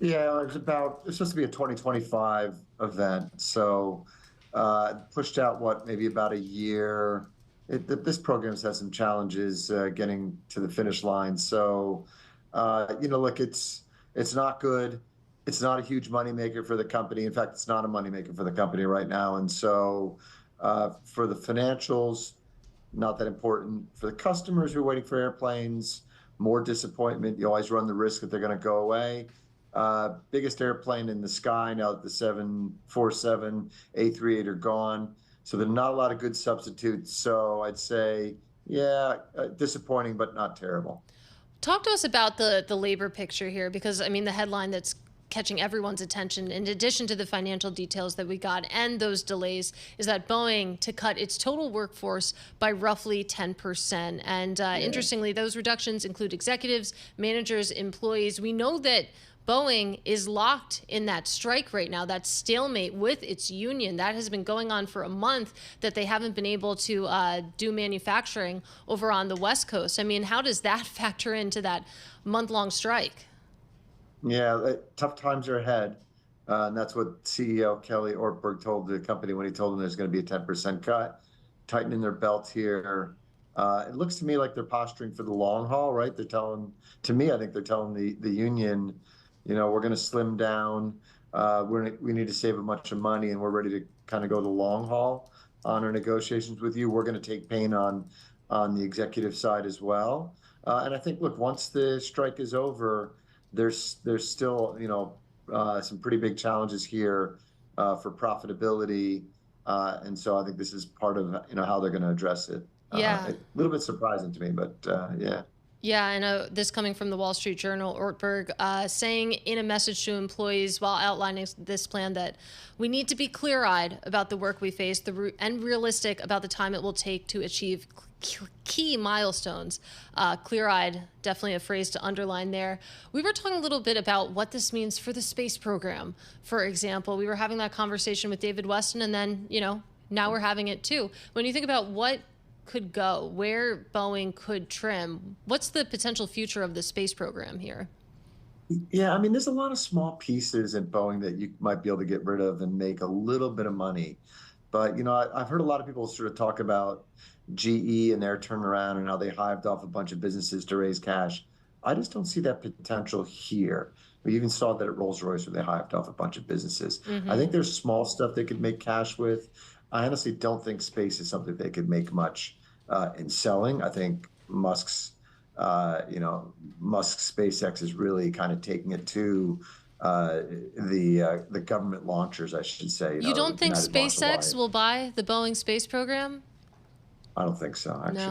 Yeah, it's supposed to be a 2025 event. So pushed out maybe about a year. This program's had some challenges getting to the finish line. So, look, it's not good. It's not a huge moneymaker for the company. In fact, it's not a moneymaker for the company right now. And so for the financials, not that important. For the customers who are waiting for airplanes, more disappointment. You always run the risk that they're going to go away. Biggest airplane in the sky now that the 747, A38 are gone. So there are not a lot of good substitutes. So I'd say, yeah, disappointing, but not terrible. Talk to us about the labor picture here, because I mean the headline that's catching everyone's attention, in addition to the financial details that we got and those delays, is that Boeing to cut its total workforce by roughly 10%. And interestingly, those reductions include executives, managers, employees. We know that Boeing is locked in that strike right now, that stalemate with its union. That has been going on for a month, that they haven't been able to do manufacturing over on the West Coast. I mean, how does that factor into that month-long strike? Yeah, tough times are ahead. And that's what CEO Kelly Ortberg told the company when he told them there's going to be a 10% cut, tightening their belts here. It looks to me like they're posturing for the long haul, right? I think they're telling the union, we're going to slim down. We need to save a bunch of money, and we're ready to kind of go the long haul on our negotiations with you. We're going to take pain on the executive side as well. And I think, look, once the strike is over, there's still, some pretty big challenges here for profitability. And so I think this is part of, how they're going to address it. Yeah. A little bit surprising to me, but yeah. Yeah, I know this coming from the Wall Street Journal, Ortberg saying in a message to employees while outlining this plan that we need to be clear-eyed about the work we face and realistic about the time it will take to achieve key milestones. Clear-eyed, definitely a phrase to underline there. We were talking a little bit about what this means for the space program. For example, we were having that conversation with David Weston, and then, now we're having it too. When you think about what could go, where Boeing could trim, what's the potential future of the space program here? Yeah, I mean, there's a lot of small pieces at Boeing that you might be able to get rid of and make a little bit of money. But, I've heard a lot of people sort of talk about GE and their turnaround and how they hived off a bunch of businesses to raise cash. I just don't see that potential here. We even saw that at Rolls-Royce where they hived off a bunch of businesses. Mm-hmm. I think there's small stuff they could make cash with. I honestly don't think space is something they could make much in selling. I think Musk's SpaceX is really kind of taking it to the government launchers, I should say. You don't think United SpaceX will buy the Boeing space program? I don't think so, actually. No.